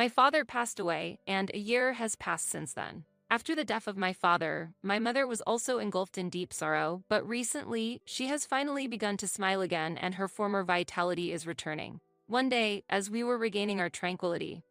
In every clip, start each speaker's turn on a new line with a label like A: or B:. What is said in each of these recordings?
A: My father passed away, and a year has passed since then. After the death of my father, my mother was also engulfed in deep sorrow, but recently, she has finally begun to smile again and her former vitality is returning. One day, as we were regaining our tranquility,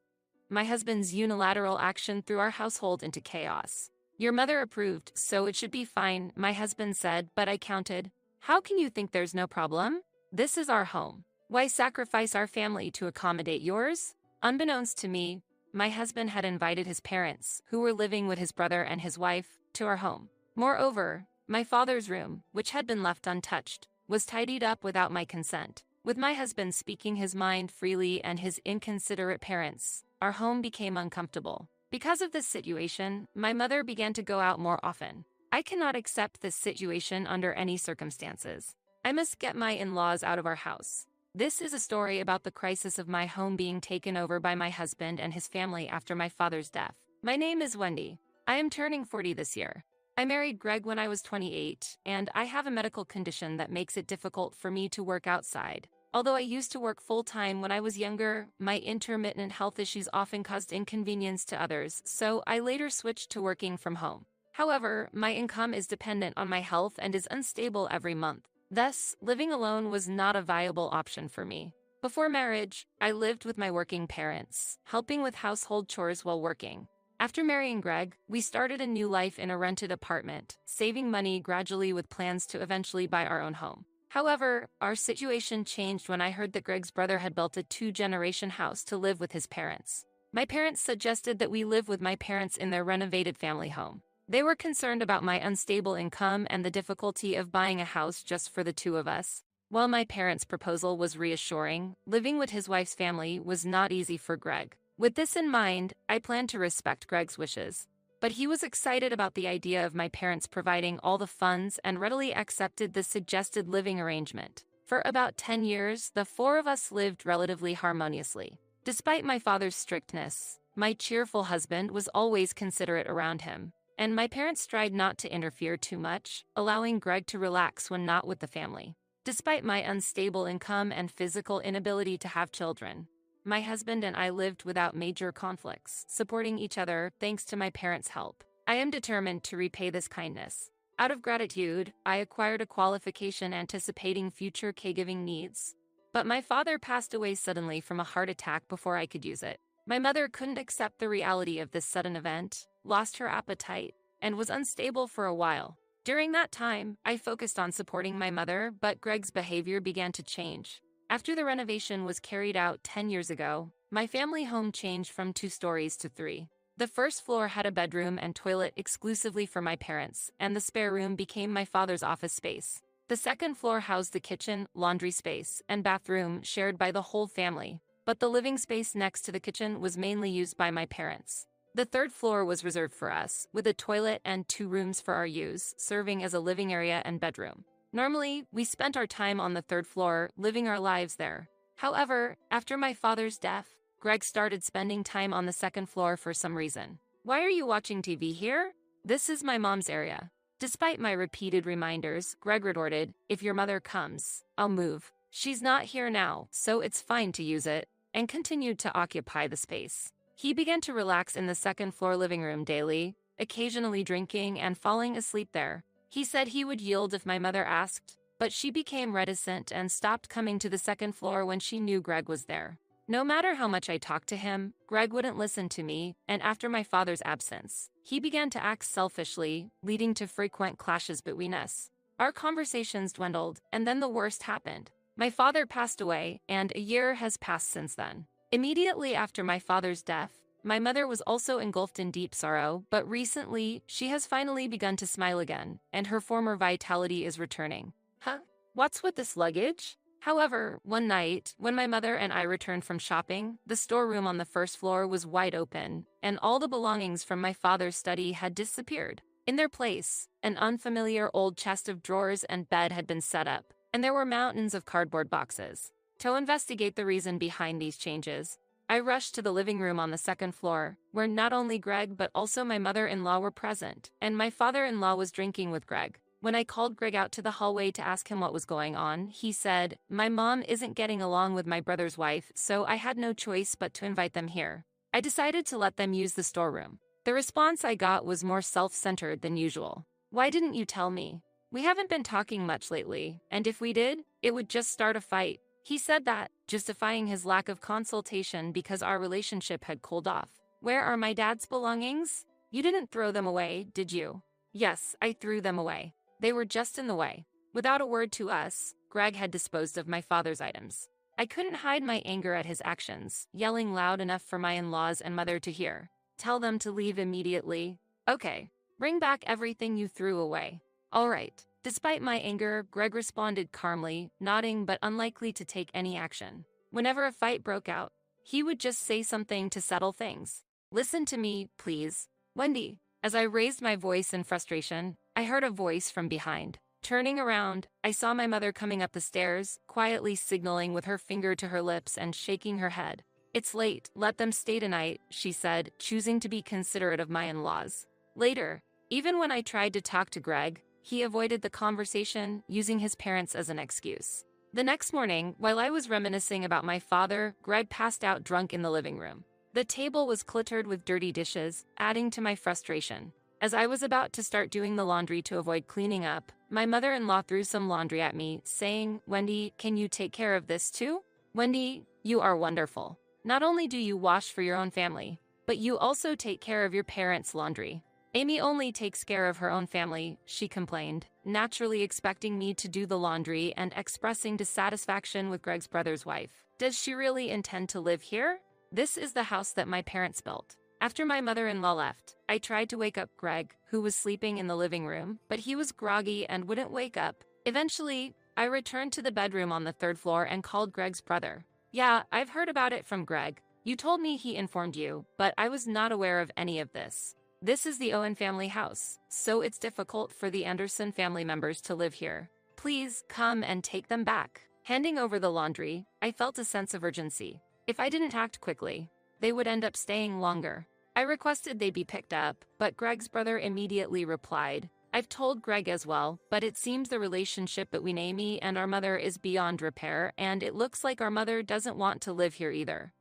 A: my husband's unilateral action threw our household into chaos. Your mother approved, so it should be fine, my husband said, but I counted. How can you think there's no problem? This is our home. Why sacrifice our family to accommodate yours? Unbeknownst to me, my husband had invited his parents, who were living with his brother and his wife, to our home. Moreover, my father's room, which had been left untouched, was tidied up without my consent. With my husband speaking his mind freely and his inconsiderate parents, our home became uncomfortable. Because of this situation, my mother began to go out more often. I cannot accept this situation under any circumstances. I must get my in-laws out of our house. This is a story about the crisis of my home being taken over by my husband and his family after my father's death. My name is Wendy. I am turning 40 this year. I married Greg when I was 28, and I have a medical condition that makes it difficult for me to work outside. Although I used to work full-time when I was younger, my intermittent health issues often caused inconvenience to others, so I later switched to working from home. However, my income is dependent on my health and is unstable every month. Thus, living alone was not a viable option for me. Before marriage, I lived with my working parents, helping with household chores while working. After marrying Greg, we started a new life in a rented apartment, saving money gradually with plans to eventually buy our own home. However, our situation changed when I heard that Greg's brother had built a 2-generation house to live with his parents. My parents suggested that we live with my parents in their renovated family home. They were concerned about my unstable income and the difficulty of buying a house just for the two of us. While my parents' proposal was reassuring, living with his wife's family was not easy for Greg. With this in mind, I planned to respect Greg's wishes. But he was excited about the idea of my parents providing all the funds and readily accepted the suggested living arrangement. For about 10 years, the four of us lived relatively harmoniously. Despite my father's strictness, my cheerful husband was always considerate around him, and my parents tried not to interfere too much, allowing Greg to relax when not with the family. Despite my unstable income and physical inability to have children, my husband and I lived without major conflicts, supporting each other thanks to my parents' help. I am determined to repay this kindness. Out of gratitude, I acquired a qualification anticipating future caregiving needs. But my father passed away suddenly from a heart attack before I could use it. My mother couldn't accept the reality of this sudden event, lost her appetite, and was unstable for a while. During that time, I focused on supporting my mother, but Greg's behavior began to change. After the renovation was carried out 10 years ago, my family home changed from 2 stories to 3. The first floor had a bedroom and toilet exclusively for my parents, and the spare room became my father's office space. The second floor housed the kitchen, laundry space, and bathroom shared by the whole family, but the living space next to the kitchen was mainly used by my parents. The third floor was reserved for us, with a toilet and 2 rooms for our use, serving as a living area and bedroom. Normally, we spent our time on the 3rd floor, living our lives there. However, after my father's death, Greg started spending time on the 2nd floor for some reason. Why are you watching TV here? This is my mom's area. Despite my repeated reminders, Greg retorted, if your mother comes, I'll move. She's not here now, so it's fine to use it, and continued to occupy the space. He began to relax in the 2nd floor living room daily, occasionally drinking and falling asleep there. He said he would yield if my mother asked, but she became reticent and stopped coming to the 2nd floor when she knew Greg was there. No matter how much I talked to him, Greg wouldn't listen to me, and after my father's absence, he began to act selfishly, leading to frequent clashes between us. Our conversations dwindled, and then the worst happened. My father passed away, and a year has passed since then. Immediately after my father's death, my mother was also engulfed in deep sorrow, but recently, she has finally begun to smile again, and her former vitality is returning. Huh? What's with this luggage? However, one night, when my mother and I returned from shopping, the storeroom on the 1st floor was wide open, and all the belongings from my father's study had disappeared. In their place, an unfamiliar old chest of drawers and bed had been set up, and there were mountains of cardboard boxes. To investigate the reason behind these changes, I rushed to the living room on the 2nd floor, where not only Greg but also my mother-in-law were present, and my father-in-law was drinking with Greg. When I called Greg out to the hallway to ask him what was going on, he said, my mom isn't getting along with my brother's wife, so I had no choice but to invite them here. I decided to let them use the storeroom. The response I got was more self-centered than usual. Why didn't you tell me? We haven't been talking much lately, and if we did, it would just start a fight. He said that, justifying his lack of consultation because our relationship had cooled off. Where are my dad's belongings? You didn't throw them away, did you? Yes, I threw them away. They were just in the way. Without a word to us, Greg had disposed of my father's items. I couldn't hide my anger at his actions, yelling loud enough for my in-laws and mother to hear. Tell them to leave immediately. Okay. Bring back everything you threw away. All right. Despite my anger, Greg responded calmly, nodding but unlikely to take any action. Whenever a fight broke out, he would just say something to settle things. Listen to me, please. Wendy. As I raised my voice in frustration, I heard a voice from behind. Turning around, I saw my mother coming up the stairs, quietly signaling with her finger to her lips and shaking her head. It's late, let them stay tonight, she said, choosing to be considerate of my in-laws. Later, even when I tried to talk to Greg, he avoided the conversation, using his parents as an excuse. The next morning, while I was reminiscing about my father, Greg passed out drunk in the living room. The table was cluttered with dirty dishes, adding to my frustration. As I was about to start doing the laundry to avoid cleaning up, my mother-in-law threw some laundry at me, saying, Wendy, can you take care of this too? Wendy, you are wonderful. Not only do you wash for your own family, but you also take care of your parents' laundry. Amy only takes care of her own family, she complained, naturally expecting me to do the laundry and expressing dissatisfaction with Greg's brother's wife. Does she really intend to live here? This is the house that my parents built. After my mother-in-law left, I tried to wake up Greg, who was sleeping in the living room, but he was groggy and wouldn't wake up. Eventually, I returned to the bedroom on the third floor and called Greg's brother. Yeah, I've heard about it from Greg. You told me he informed you, but I was not aware of any of this. This is the Owen family house, so it's difficult for the Anderson family members to live here. Please come and take them back. Handing over the laundry, I felt a sense of urgency. If I didn't act quickly, they would end up staying longer. I requested they be picked up, but Greg's brother immediately replied, I've told Greg as well, but it seems the relationship between Amy and our mother is beyond repair, and it looks like our mother doesn't want to live here either.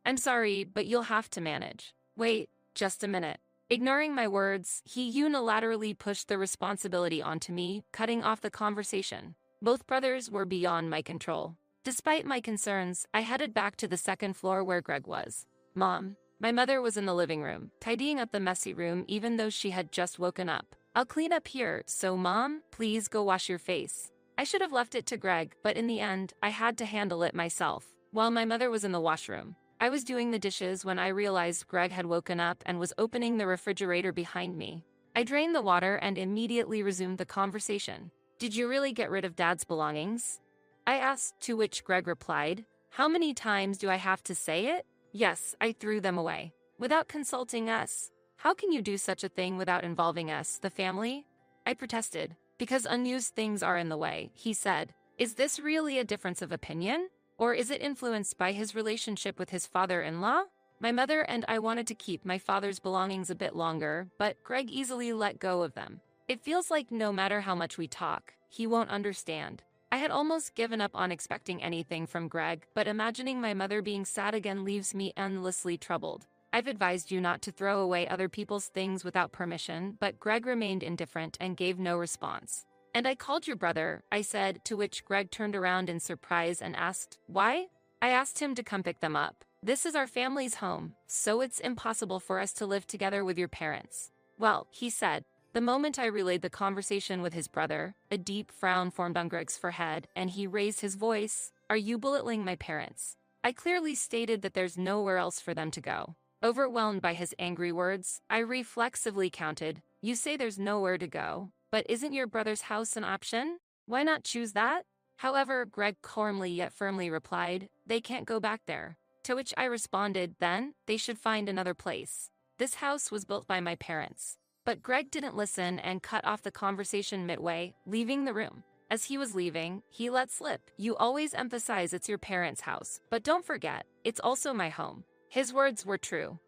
A: I'm sorry, but you'll have to manage. Wait, just a minute. Ignoring my words, he unilaterally pushed the responsibility onto me, cutting off the conversation. Both brothers were beyond my control. Despite my concerns, I headed back to the second floor where Greg was. Mom. My mother was in the living room, tidying up the messy room even though she had just woken up. I'll clean up here, so Mom, please go wash your face. I should have left it to Greg, but in the end, I had to handle it myself. While my mother was in the washroom, I was doing the dishes when I realized Greg had woken up and was opening the refrigerator behind me. I drained the water and immediately resumed the conversation. Did you really get rid of Dad's belongings? I asked, to which Greg replied, How many times do I have to say it? Yes, I threw them away. Without consulting us. How can you do such a thing without involving us, the family? I protested. Because unused things are in the way, he said. Is this really a difference of opinion? Or is it influenced by his relationship with his father-in-law? My mother and I wanted to keep my father's belongings a bit longer, but Greg easily let go of them. It feels like no matter how much we talk, he won't understand. I had almost given up on expecting anything from Greg, but imagining my mother being sad again leaves me endlessly troubled. I've advised you not to throw away other people's things without permission, but Greg remained indifferent and gave no response. And I called your brother, I said, to which Greg turned around in surprise and asked, Why? I asked him to come pick them up. This is our family's home, so it's impossible for us to live together with your parents. Well, he said. The moment I relayed the conversation with his brother, a deep frown formed on Greg's forehead, and he raised his voice. Are you belittling my parents? I clearly stated that there's nowhere else for them to go. Overwhelmed by his angry words, I reflexively counted. You say there's nowhere to go, but isn't your brother's house an option? Why not choose that? However, Greg calmly yet firmly replied, They can't go back there. To which I responded, then, they should find another place. This house was built by my parents. But Greg didn't listen and cut off the conversation midway, leaving the room. As he was leaving, he let slip, You always emphasize it's your parents' house, but don't forget, it's also my home. His words were true.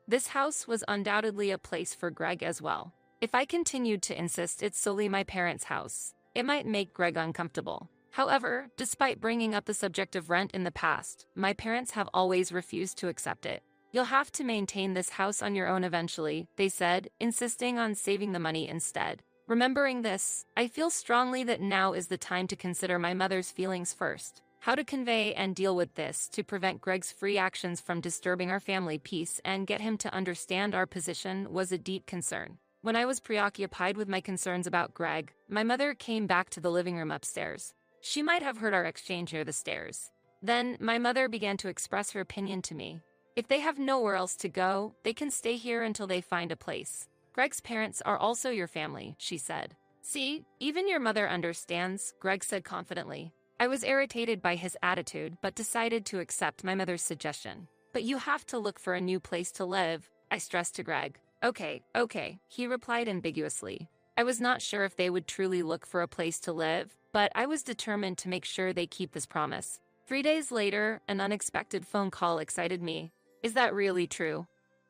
A: This house was undoubtedly a place for Greg as well. If I continued to insist it's solely my parents' house, it might make Greg uncomfortable. However, despite bringing up the subject of rent in the past, my parents have always refused to accept it. You'll have to maintain this house on your own eventually, they said, insisting on saving the money instead. Remembering this, I feel strongly that now is the time to consider my mother's feelings first. How to convey and deal with this to prevent Greg's free actions from disturbing our family peace and get him to understand our position was a deep concern. When I was preoccupied with my concerns about Greg, my mother came back to the living room upstairs. She might have heard our exchange near the stairs. Then, my mother began to express her opinion to me. If they have nowhere else to go, they can stay here until they find a place. Greg's parents are also your family, she said. See, even your mother understands, Greg said confidently. I was irritated by his attitude but decided to accept my mother's suggestion. But you have to look for a new place to live, I stressed to Greg. Okay, he replied ambiguously. I was not sure if they would truly look for a place to live, but I was determined to make sure they keep this promise. 3 days later, an unexpected phone call excited me. Is that really true?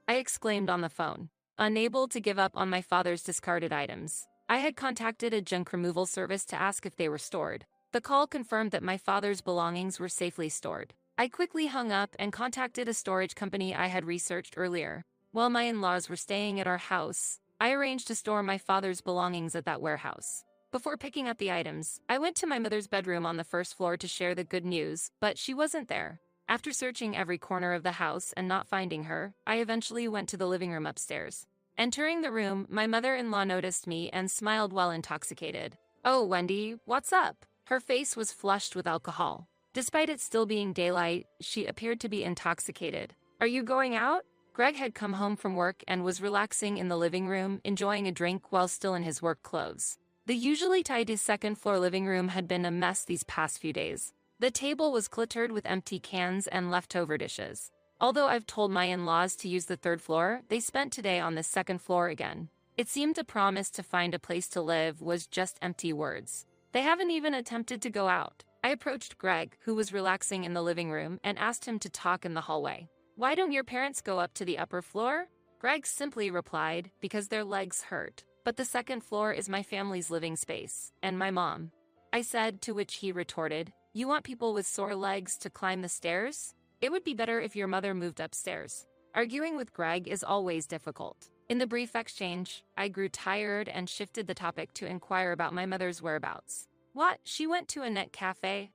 A: I exclaimed on the phone, unable to give up on my father's discarded items. I had contacted a junk removal service to ask if they were stored. The call confirmed that my father's belongings were safely stored. I quickly hung up and contacted a storage company I had researched earlier. While my in-laws were staying at our house, I arranged to store my father's belongings at that warehouse. Before picking up the items, I went to my mother's bedroom on the first floor to share the good news, but she wasn't there. After searching every corner of the house and not finding her, I eventually went to the living room upstairs. Entering the room, my mother-in-law noticed me and smiled while intoxicated. "Oh, Wendy, what's up?" Her face was flushed with alcohol. Despite it still being daylight, she appeared to be intoxicated. "Are you going out?" Greg had come home from work and was relaxing in the living room, enjoying a drink while still in his work clothes. The usually tidy second-floor living room had been a mess these past few days. The table was cluttered with empty cans and leftover dishes. Although I've told my in-laws to use the third floor, they spent today on the second floor again. It seemed a promise to find a place to live was just empty words. They haven't even attempted to go out. I approached Greg, who was relaxing in the living room, and asked him to talk in the hallway. "Why don't your parents go up to the upper floor?" Greg simply replied, "Because their legs hurt. But the second floor is my family's living space, and my mom." I said, to which he retorted, "You want people with sore legs to climb the stairs? It would be better if your mother moved upstairs." Arguing with Greg is always difficult. In the brief exchange, I grew tired and shifted the topic to inquire about my mother's whereabouts. "What? She went to a net cafe?"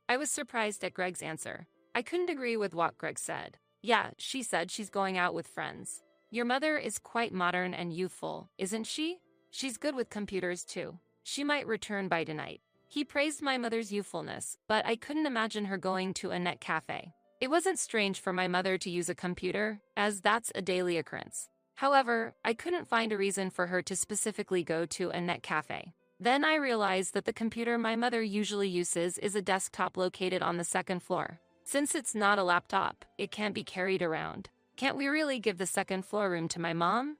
A: I was surprised at Greg's answer. I couldn't agree with what Greg said. "Yeah, she said she's going out with friends." "Your mother is quite modern and youthful, isn't she? She's good with computers too. She might return by tonight." He praised my mother's youthfulness, but I couldn't imagine her going to a net cafe. It wasn't strange for my mother to use a computer, as that's a daily occurrence. However, I couldn't find a reason for her to specifically go to a net cafe. Then I realized that the computer my mother usually uses is a desktop located on the second floor. Since it's not a laptop, it can't be carried around. Can't we really give the second floor room to my mom?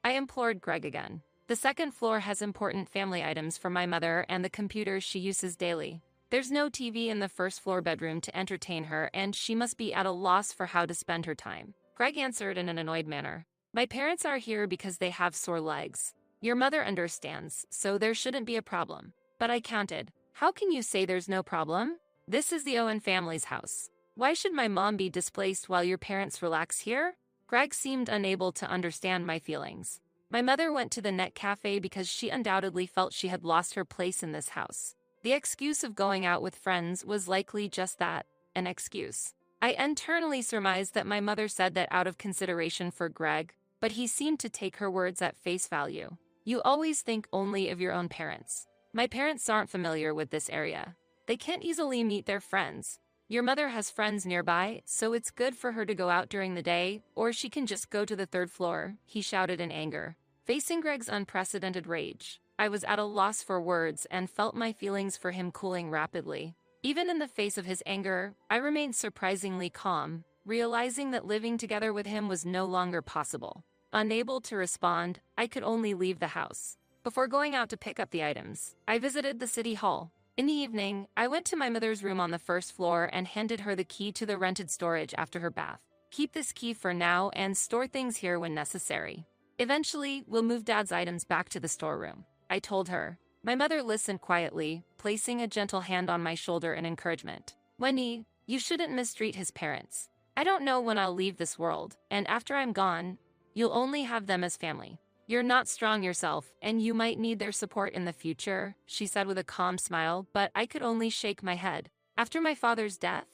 A: I implored Greg again. The second floor has important family items for my mother and the computer she uses daily. There's no TV in the first floor bedroom to entertain her, and she must be at a loss for how to spend her time. Greg answered in an annoyed manner. "My parents are here because they have sore legs. Your mother understands, so there shouldn't be a problem." But I counted. How can you say there's no problem? This is the Owen family's house. Why should my mom be displaced while your parents relax here? Greg seemed unable to understand my feelings. My mother went to the net cafe because she undoubtedly felt she had lost her place in this house. The excuse of going out with friends was likely just that, an excuse. I internally surmised that my mother said that out of consideration for Greg, but he seemed to take her words at face value. You always think only of your own parents. My parents aren't familiar with this area. They can't easily meet their friends. Your mother has friends nearby, so it's good for her to go out during the day, or she can just go to the third floor, he shouted in anger. Facing Greg's unprecedented rage, I was at a loss for words and felt my feelings for him cooling rapidly. Even in the face of his anger, I remained surprisingly calm, realizing that living together with him was no longer possible. Unable to respond, I could only leave the house. Before going out to pick up the items, I visited the city hall. In the evening, I went to my mother's room on the first floor and handed her the key to the rented storage after her bath. Keep this key for now and store things here when necessary. Eventually, we'll move Dad's items back to the storeroom, I told her. My mother listened quietly, placing a gentle hand on my shoulder in encouragement. Wendy, you shouldn't mistreat his parents. I don't know when I'll leave this world, and after I'm gone, you'll only have them as family. You're not strong yourself, and you might need their support in the future, she said with a calm smile, but I could only shake my head. After my father's death,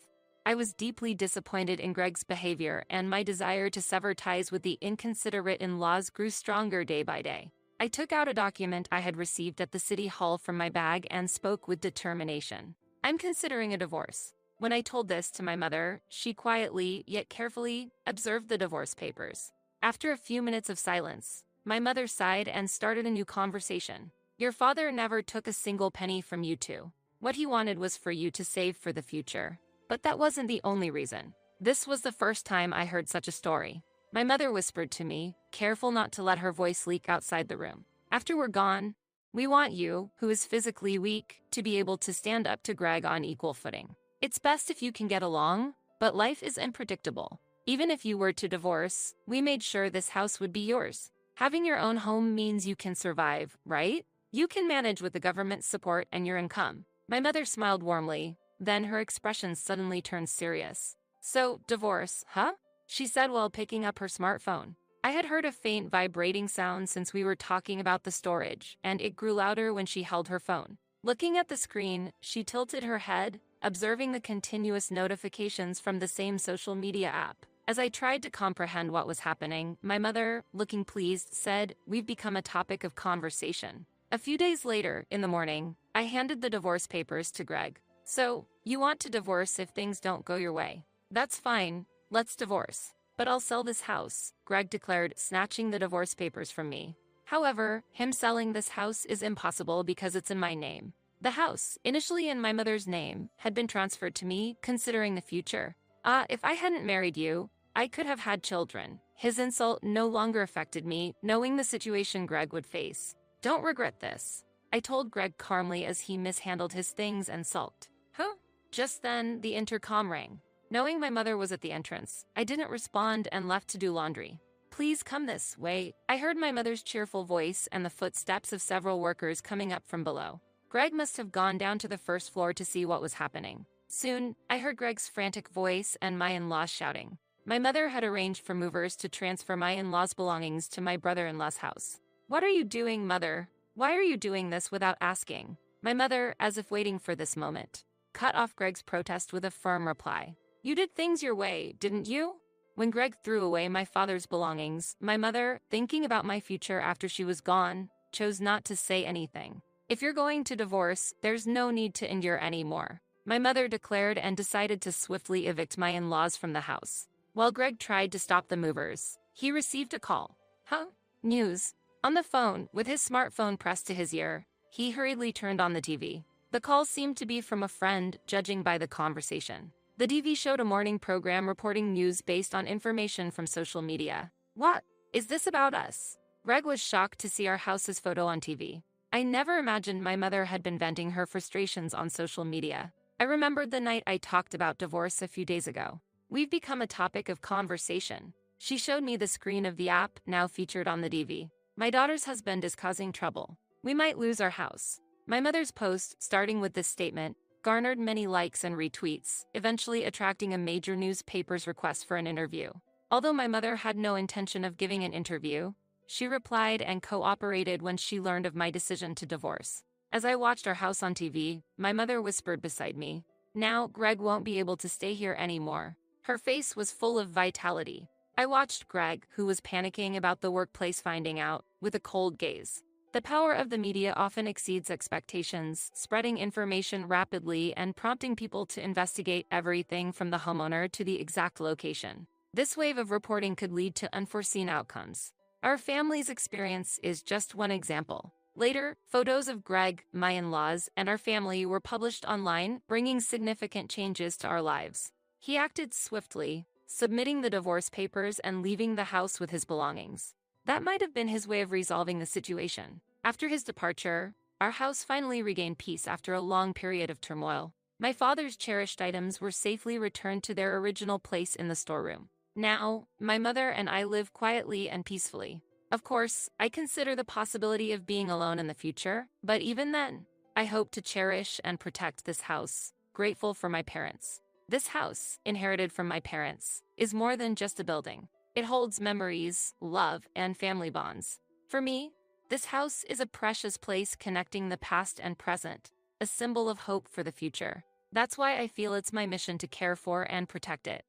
A: I was deeply disappointed in Greg's behavior, and my desire to sever ties with the inconsiderate in-laws grew stronger day by day. I took out a document I had received at the city hall from my bag and spoke with determination. I'm considering a divorce. When I told this to my mother, she quietly, yet carefully, observed the divorce papers. After a few minutes of silence, my mother sighed and started a new conversation. Your father never took a single penny from you two. What he wanted was for you to save for the future. But that wasn't the only reason. This was the first time I heard such a story. My mother whispered to me, careful not to let her voice leak outside the room. After we're gone, we want you, who is physically weak, to be able to stand up to Greg on equal footing. It's best if you can get along, but life is unpredictable. Even if you were to divorce, we made sure this house would be yours. Having your own home means you can survive, right? You can manage with the government's support and your income. My mother smiled warmly, then her expression suddenly turned serious. So, divorce, huh? She said while picking up her smartphone. I had heard a faint vibrating sound since we were talking about the storage, and it grew louder when she held her phone. Looking at the screen, she tilted her head, observing the continuous notifications from the same social media app. As I tried to comprehend what was happening, my mother, looking pleased, said, "We've become a topic of conversation." A few days later, in the morning, I handed the divorce papers to Greg. So, you want to divorce if things don't go your way? That's fine, let's divorce. But I'll sell this house, Greg declared, snatching the divorce papers from me. However, him selling this house is impossible because it's in my name. The house, initially in my mother's name, had been transferred to me, considering the future. If I hadn't married you, I could have had children. His insult no longer affected me, knowing the situation Greg would face. Don't regret this, I told Greg calmly as he mishandled his things and sulked. Huh? Just then, the intercom rang. Knowing my mother was at the entrance, I didn't respond and left to do laundry. Please come this way. I heard my mother's cheerful voice and the footsteps of several workers coming up from below. Greg must have gone down to the first floor to see what was happening. Soon, I heard Greg's frantic voice and my in-laws shouting. My mother had arranged for movers to transfer my in-laws' belongings to my brother-in-law's house. What are you doing, Mother? Why are you doing this without asking? My mother, as if waiting for this moment, cut off Greg's protest with a firm reply. You did things your way, didn't you? When Greg threw away my father's belongings, my mother, thinking about my future after she was gone, chose not to say anything. If you're going to divorce, there's no need to endure anymore, my mother declared and decided to swiftly evict my in-laws from the house. While Greg tried to stop the movers, he received a call. Huh? News. On the phone, with his smartphone pressed to his ear, he hurriedly turned on the TV. The call seemed to be from a friend, judging by the conversation. The TV showed a morning program reporting news based on information from social media. What? Is this about us? Greg was shocked to see our house's photo on TV. I never imagined my mother had been venting her frustrations on social media. I remembered the night I talked about divorce a few days ago. We've become a topic of conversation. She showed me the screen of the app now featured on the TV. My daughter's husband is causing trouble. We might lose our house. My mother's post, starting with this statement, garnered many likes and retweets, eventually attracting a major newspaper's request for an interview. Although my mother had no intention of giving an interview, she replied and cooperated when she learned of my decision to divorce. As I watched our house on TV, my mother whispered beside me, "Now, Greg won't be able to stay here anymore." Her face was full of vitality. I watched Greg, who was panicking about the workplace finding out, with a cold gaze. The power of the media often exceeds expectations, spreading information rapidly and prompting people to investigate everything from the homeowner to the exact location. This wave of reporting could lead to unforeseen outcomes. Our family's experience is just one example. Later, photos of Greg, my in-laws, and our family were published online, bringing significant changes to our lives. He acted swiftly, submitting the divorce papers and leaving the house with his belongings. That might have been his way of resolving the situation. After his departure, our house finally regained peace after a long period of turmoil. My father's cherished items were safely returned to their original place in the storeroom. Now, my mother and I live quietly and peacefully. Of course, I consider the possibility of being alone in the future, but even then, I hope to cherish and protect this house, grateful for my parents. This house, inherited from my parents, is more than just a building. It holds memories, love, and family bonds. For me, this house is a precious place connecting the past and present, a symbol of hope for the future. That's why I feel it's my mission to care for and protect it.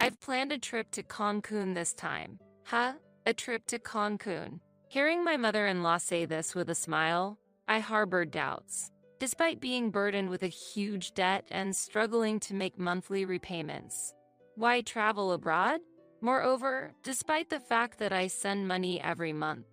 A: I've planned a trip to Cancun this time. Huh? A trip to Cancun. Hearing my mother-in-law say this with a smile, I harbored doubts. Despite being burdened with a huge debt and struggling to make monthly repayments. Why travel abroad? Moreover, despite the fact that I send money every month.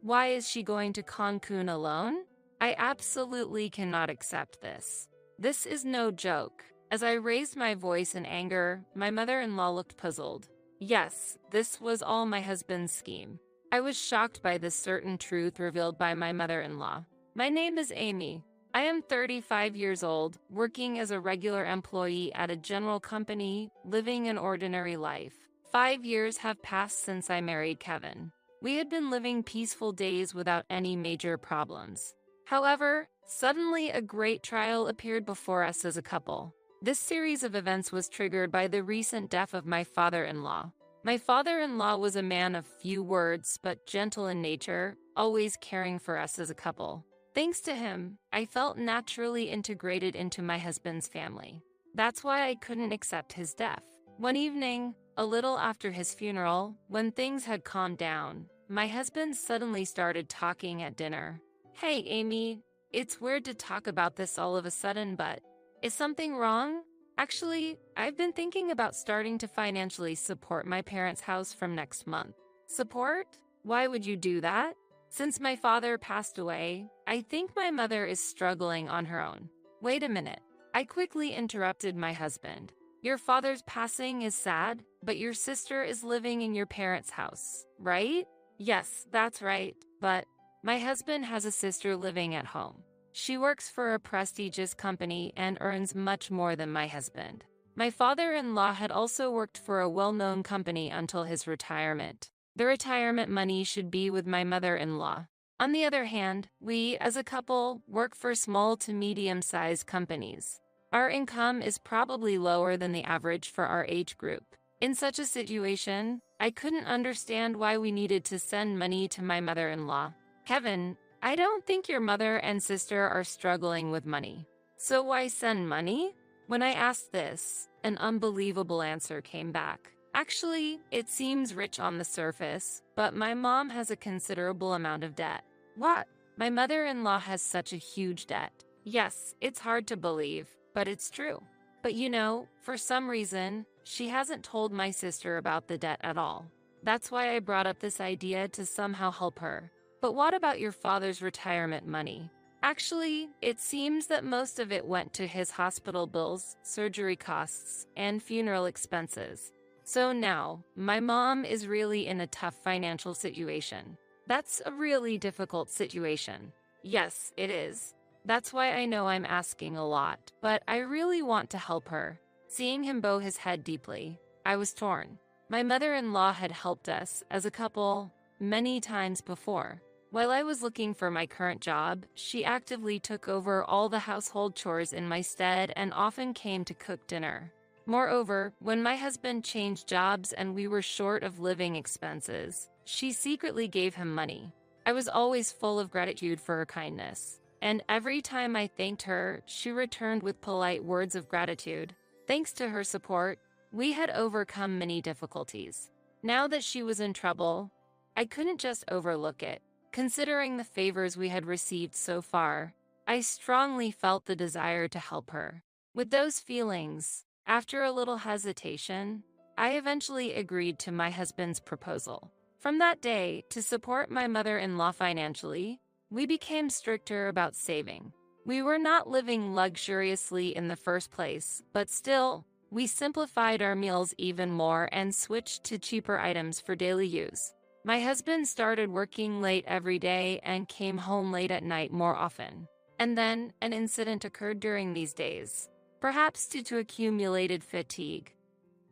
A: Why is she going to Cancun alone? I absolutely cannot accept this. This is no joke. As I raised my voice in anger, my mother-in-law looked puzzled. Yes, this was all my husband's scheme. I was shocked by this certain truth revealed by my mother-in-law. My name is Amy. I am 35 years old, working as a regular employee at a general company, living an ordinary life. 5 years have passed since I married Kevin. We had been living peaceful days without any major problems. However, suddenly a great trial appeared before us as a couple. This series of events was triggered by the recent death of my father-in-law. My father-in-law was a man of few words but gentle in nature, always caring for us as a couple. Thanks to him, I felt naturally integrated into my husband's family. That's why I couldn't accept his death. One evening, a little after his funeral, when things had calmed down, my husband suddenly started talking at dinner. Hey, Amy, it's weird to talk about this all of a sudden, but is something wrong? Actually, I've been thinking about starting to financially support my parents' house from next month. Support? Why would you do that? Since my father passed away, I think my mother is struggling on her own. Wait a minute. I quickly interrupted my husband. Your father's passing is sad, but your sister is living in your parents' house, right? Yes, that's right, but my husband has a sister living at home. She works for a prestigious company and earns much more than my husband. My father-in-law had also worked for a well-known company until his retirement. The retirement money should be with my mother-in-law. On the other hand, we, as a couple, work for small to medium-sized companies. Our income is probably lower than the average for our age group. In such a situation, I couldn't understand why we needed to send money to my mother-in-law. Kevin, I don't think your mother and sister are struggling with money. So why send money? When I asked this, an unbelievable answer came back. Actually, it seems rich on the surface, but my mom has a considerable amount of debt. What? My mother-in-law has such a huge debt. Yes, it's hard to believe, but it's true. But you know, for some reason, she hasn't told my sister about the debt at all. That's why I brought up this idea to somehow help her. But what about your father's retirement money? Actually, it seems that most of it went to his hospital bills, surgery costs, and funeral expenses. So now, my mom is really in a tough financial situation. That's a really difficult situation. Yes, it is. That's why I know I'm asking a lot, but I really want to help her. Seeing him bow his head deeply, I was torn. My mother-in-law had helped us, as a couple, many times before. While I was looking for my current job, she actively took over all the household chores in my stead and often came to cook dinner. Moreover, when my husband changed jobs and we were short of living expenses, she secretly gave him money. I was always full of gratitude for her kindness, and every time I thanked her, she returned with polite words of gratitude. Thanks to her support, we had overcome many difficulties. Now that she was in trouble, I couldn't just overlook it. Considering the favors we had received so far, I strongly felt the desire to help her. With those feelings, after a little hesitation, I eventually agreed to my husband's proposal. From that day, to support my mother-in-law financially, we became stricter about saving. We were not living luxuriously in the first place, but still, we simplified our meals even more and switched to cheaper items for daily use. My husband started working late every day and came home late at night more often. And then, an incident occurred during these days. Perhaps due to accumulated fatigue,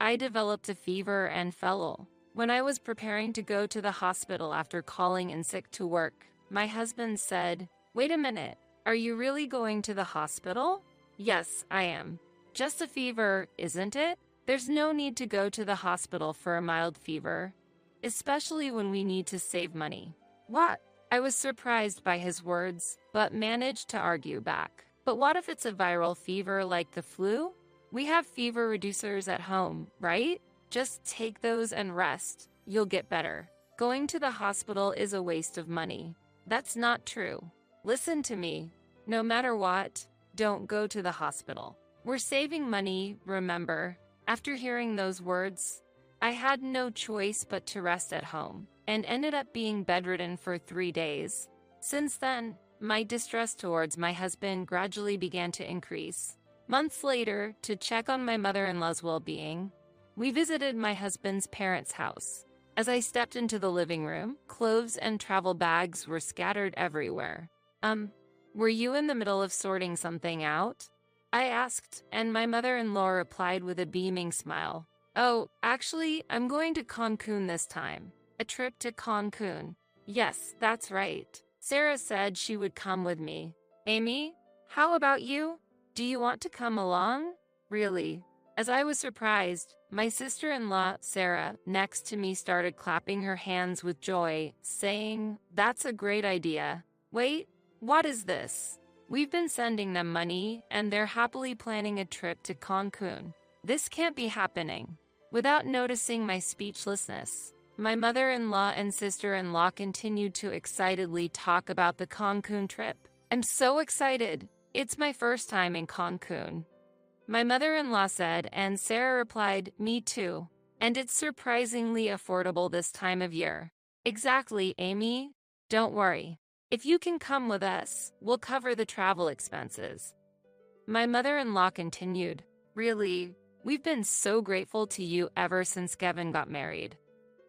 A: I developed a fever and fell ill. When I was preparing to go to the hospital after calling in sick to work, my husband said, "Wait a minute, Are you really going to the hospital? Yes, I am. Just a fever, isn't it? There's no need to go to the hospital for a mild fever, especially when we need to save money. What? I was surprised by his words, but managed to argue back. But what if it's a viral fever like the flu? We have fever reducers at home, right? Just take those and rest. You'll get better. Going to the hospital is a waste of money. That's not true. Listen to me. No matter what, don't go to the hospital. We're saving money, remember? After hearing those words, I had no choice but to rest at home, and ended up being bedridden for 3 days. Since then, my distress towards my husband gradually began to increase. Months later, to check on my mother-in-law's well-being, we visited my husband's parents' house. As I stepped into the living room, clothes and travel bags were scattered everywhere. Were you in the middle of sorting something out? I asked, and my mother-in-law replied with a beaming smile. Oh, actually, I'm going to Cancun this time. A trip to Cancun. Yes, that's right. Sarah said she would come with me. Amy, how about you? Do you want to come along? Really? As I was surprised, my sister-in-law, Sarah, next to me started clapping her hands with joy, saying, "That's a great idea. Wait, what is this? We've been sending them money, and they're happily planning a trip to Cancun. This can't be happening." Without noticing my speechlessness, my mother-in-law and sister-in-law continued to excitedly talk about the Cancun trip. I'm so excited. It's my first time in Cancun. My mother-in-law said, and Sarah replied, "Me too. And it's surprisingly affordable this time of year." Exactly, Amy. Don't worry. If you can come with us, we'll cover the travel expenses. My mother-in-law continued, "Really, we've been so grateful to you ever since Kevin got married,"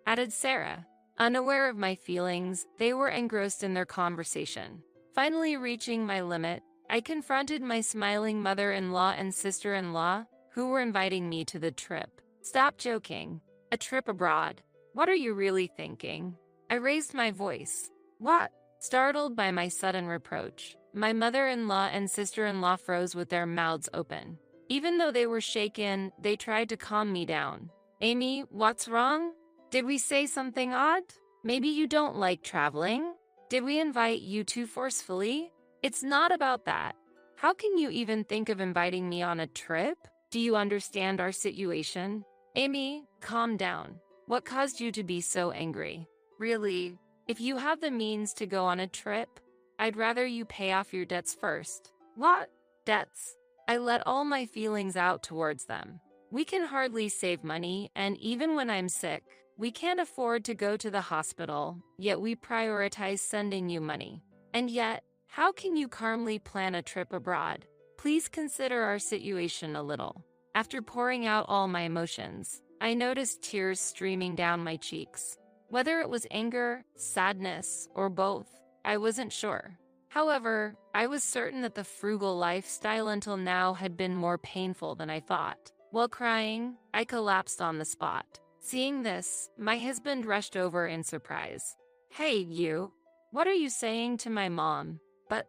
A: added Sarah. Unaware of my feelings, they were engrossed in their conversation. Finally reaching my limit, I confronted my smiling mother-in-law and sister-in-law, who were inviting me to the trip. Stop joking. A trip abroad. What are you really thinking? I raised my voice. What? Startled by my sudden reproach, my mother-in-law and sister-in-law froze with their mouths open. Even though they were shaken, they tried to calm me down. Amy, what's wrong? Did we say something odd? Maybe you don't like traveling? Did we invite you too forcefully? It's not about that. How can you even think of inviting me on a trip? Do you understand our situation? Amy, calm down. What caused you to be so angry? Really, if you have the means to go on a trip, I'd rather you pay off your debts first. What? Debts? I let all my feelings out towards them. We can hardly save money, and even when I'm sick, we can't afford to go to the hospital, yet we prioritize sending you money. And yet, how can you calmly plan a trip abroad? Please consider our situation a little. After pouring out all my emotions, I noticed tears streaming down my cheeks. Whether it was anger, sadness, or both, I wasn't sure. However, I was certain that the frugal lifestyle until now had been more painful than I thought. While crying, I collapsed on the spot. Seeing this, my husband rushed over in surprise. Hey, you. What are you saying to my mom?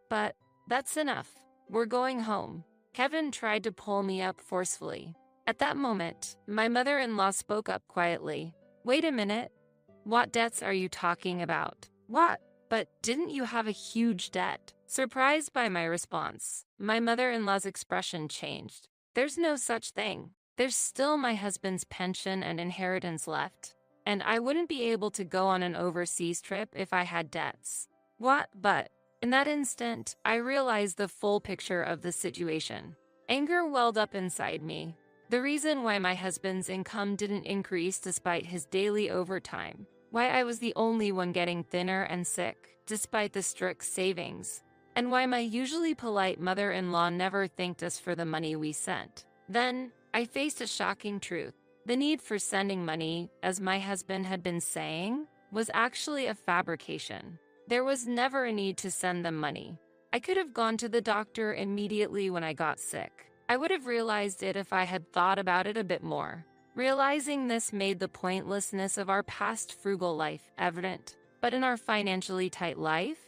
A: But, that's enough. We're going home. Kevin tried to pull me up forcefully. At that moment, my mother-in-law spoke up quietly. Wait a minute. What debts are you talking about? What? But didn't you have a huge debt? Surprised by my response, my mother-in-law's expression changed. There's no such thing. There's still my husband's pension and inheritance left, and I wouldn't be able to go on an overseas trip if I had debts. What? But in that instant, I realized the full picture of the situation. Anger welled up inside me. The reason why my husband's income didn't increase despite his daily overtime. Why I was the only one getting thinner and sick, despite the strict savings. And why my usually polite mother-in-law never thanked us for the money we sent. Then, I faced a shocking truth. The need for sending money, as my husband had been saying, was actually a fabrication. There was never a need to send them money. I could have gone to the doctor immediately when I got sick. I would have realized it if I had thought about it a bit more. Realizing this made the pointlessness of our past frugal life evident. But in our financially tight life,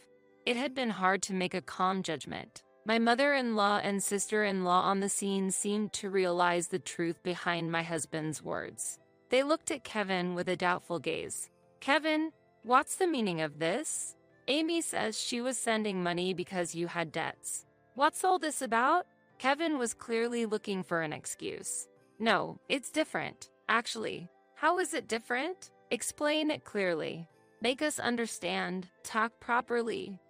A: It had been hard to make a calm judgment. My mother-in-law and sister-in-law on the scene seemed to realize the truth behind my husband's words. They looked at Kevin with a doubtful gaze. "Kevin, what's the meaning of this? Amy says she was sending money because you had debts. What's all this about?" Kevin was clearly looking for an excuse. "No, it's different, actually." "How is it different? Explain it clearly. Make us understand. Talk properly."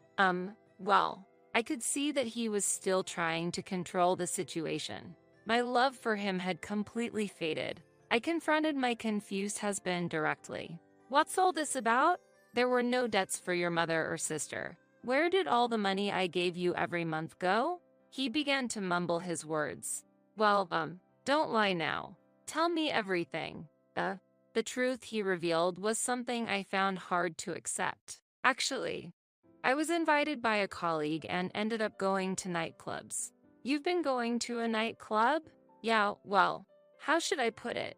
A: Well, I could see that he was still trying to control the situation. My love for him had completely faded. I confronted my confused husband directly. "What's all this about? There were no debts for your mother or sister. Where did all the money I gave you every month go?" He began to mumble his words. "Well, don't lie now. Tell me everything." The truth he revealed was something I found hard to accept. "Actually, I was invited by a colleague and ended up going to nightclubs." "You've been going to a nightclub?" "Yeah, well, how should I put it?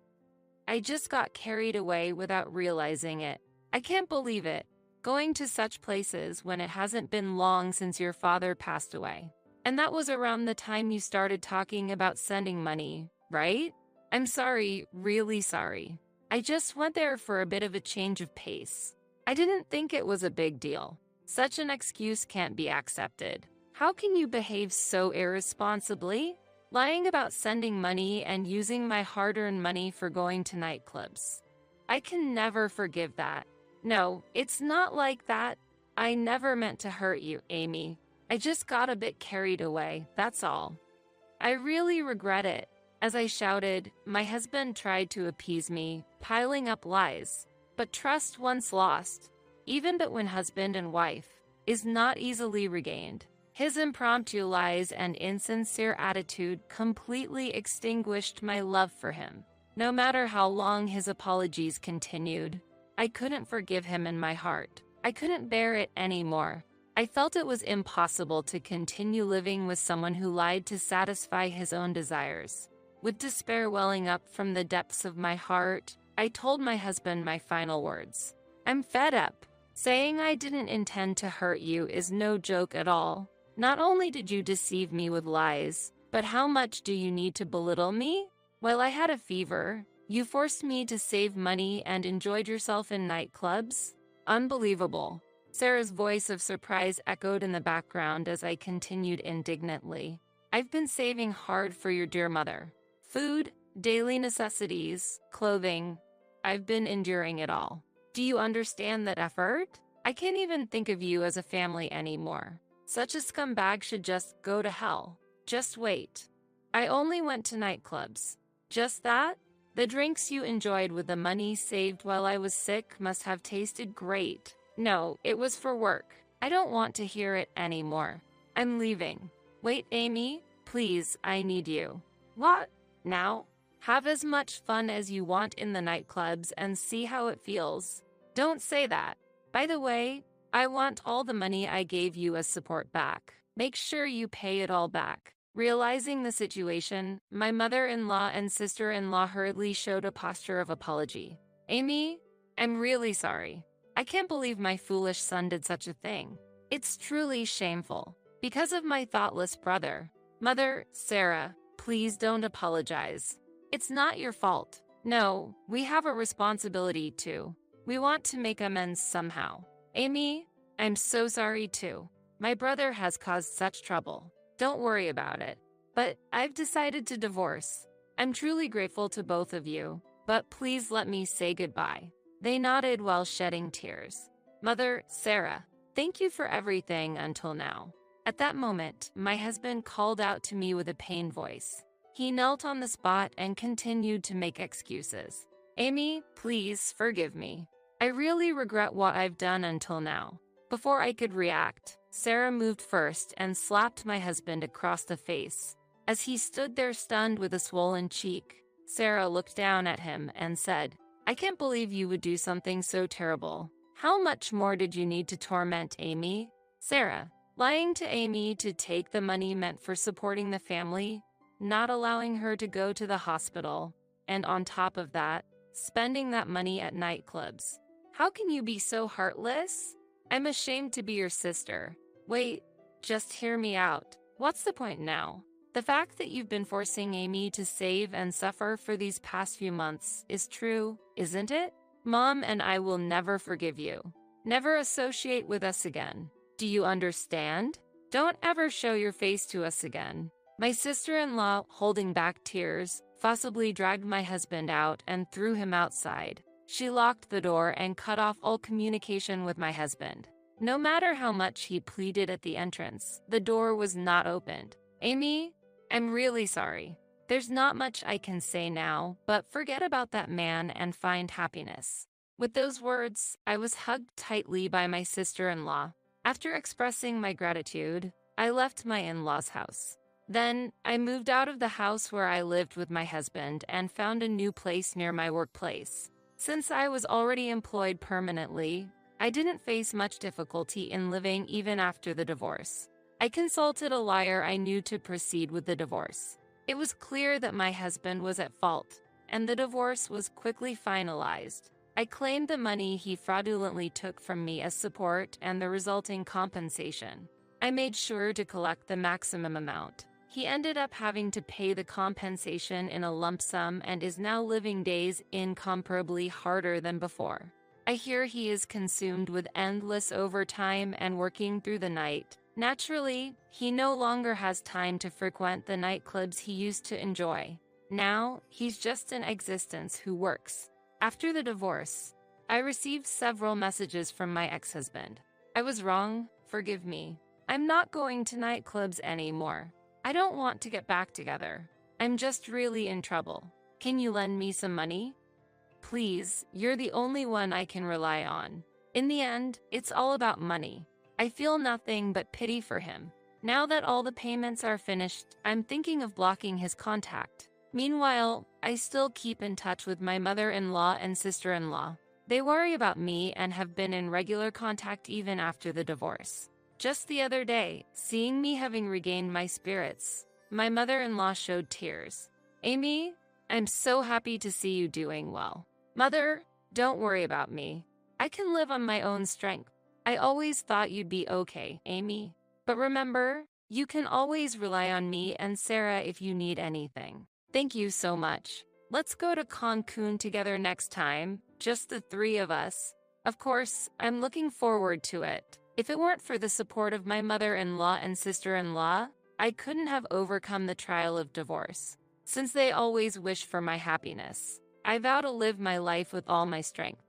A: I just got carried away without realizing it. I can't believe it. Going to such places when it hasn't been long since your father passed away. And that was around the time you started talking about sending money, right? I'm sorry, really sorry. I just went there for a bit of a change of pace. I didn't think it was a big deal. Such an excuse can't be accepted. How can you behave so irresponsibly? Lying about sending money and using my hard-earned money for going to nightclubs. I can never forgive that. No, it's not like that. I never meant to hurt you, Amy. I just got a bit carried away, that's all." "I really regret it." As I shouted, my husband tried to appease me, piling up lies. But trust once lost, even but when husband and wife, is not easily regained. His impromptu lies and insincere attitude completely extinguished my love for him. No matter how long his apologies continued, I couldn't forgive him in my heart. I couldn't bear it anymore. I felt it was impossible to continue living with someone who lied to satisfy his own desires. With despair welling up from the depths of my heart, I told my husband my final words. "I'm fed up. Saying I didn't intend to hurt you is no joke at all. Not only did you deceive me with lies, but how much do you need to belittle me? While I had a fever, you forced me to save money and enjoyed yourself in nightclubs? Unbelievable." Sarah's voice of surprise echoed in the background as I continued indignantly. "I've been saving hard for your dear mother. Food, daily necessities, clothing. I've been enduring it all. Do you understand that effort? I can't even think of you as a family anymore. Such a scumbag should just go to hell. Just wait. I only went to nightclubs. Just that? The drinks you enjoyed with the money saved while I was sick must have tasted great. No, it was for work. I don't want to hear it anymore. I'm leaving." "Wait, Amy, please, I need you." "What? Now? Have as much fun as you want in the nightclubs and see how it feels. Don't say that. By the way, I want all the money I gave you as support back. Make sure you pay it all back." Realizing the situation, my mother-in-law and sister-in-law hurriedly showed a posture of apology. "Amy, I'm really sorry. I can't believe my foolish son did such a thing. It's truly shameful. Because of my thoughtless brother. Mother, Sarah, please don't apologize. It's not your fault. No, we have a responsibility too. We want to make amends somehow. Amy, I'm so sorry too. My brother has caused such trouble. Don't worry about it. But I've decided to divorce. I'm truly grateful to both of you, but please let me say goodbye." They nodded while shedding tears. "Mother, Sarah, thank you for everything until now." At that moment, my husband called out to me with a pained voice. He knelt on the spot and continued to make excuses. "Amy, please forgive me. I really regret what I've done until now." Before I could react, Sarah moved first and slapped my husband across the face. As he stood there stunned with a swollen cheek, Sarah looked down at him and said, "I can't believe you would do something so terrible. How much more did you need to torment Amy?" Sarah, lying to Amy to take the money meant for supporting the family, not allowing her to go to the hospital, and on top of that, spending that money at nightclubs. How can you be so heartless? I'm ashamed to be your sister. Wait, just hear me out. What's the point now? The fact that you've been forcing Amy to save and suffer for these past few months is true, isn't it? Mom and I will never forgive you. Never associate with us again. Do you understand? Don't ever show your face to us again. My sister-in-law, holding back tears, forcibly dragged my husband out and threw him outside. She locked the door and cut off all communication with my husband. No matter how much he pleaded at the entrance, the door was not opened. Amy, I'm really sorry. There's not much I can say now, but forget about that man and find happiness. With those words, I was hugged tightly by my sister-in-law. After expressing my gratitude, I left my in-laws' house. Then, I moved out of the house where I lived with my husband and found a new place near my workplace. Since I was already employed permanently, I didn't face much difficulty in living even after the divorce. I consulted a lawyer I knew to proceed with the divorce. It was clear that my husband was at fault, and the divorce was quickly finalized. I claimed the money he fraudulently took from me as support and the resulting compensation. I made sure to collect the maximum amount. He ended up having to pay the compensation in a lump sum and is now living days incomparably harder than before. I hear he is consumed with endless overtime and working through the night. Naturally, he no longer has time to frequent the nightclubs he used to enjoy. Now, he's just an existence who works. After the divorce, I received several messages from my ex-husband. I was wrong, forgive me. I'm not going to nightclubs anymore. I don't want to get back together. I'm just really in trouble. Can you lend me some money? Please, you're the only one I can rely on. In the end, it's all about money. I feel nothing but pity for him. Now that all the payments are finished, I'm thinking of blocking his contact. Meanwhile, I still keep in touch with my mother-in-law and sister-in-law. They worry about me and have been in regular contact even after the divorce. Just the other day, seeing me having regained my spirits, my mother-in-law showed tears. Amy, I'm so happy to see you doing well. Mother, don't worry about me. I can live on my own strength. I always thought you'd be okay, Amy. But remember, you can always rely on me and Sarah if you need anything. Thank you so much. Let's go to Cancun together next time, just the three of us. Of course, I'm looking forward to it. If it weren't for the support of my mother-in-law and sister-in-law, I couldn't have overcome the trial of divorce. Since they always wish for my happiness, I vow to live my life with all my strength.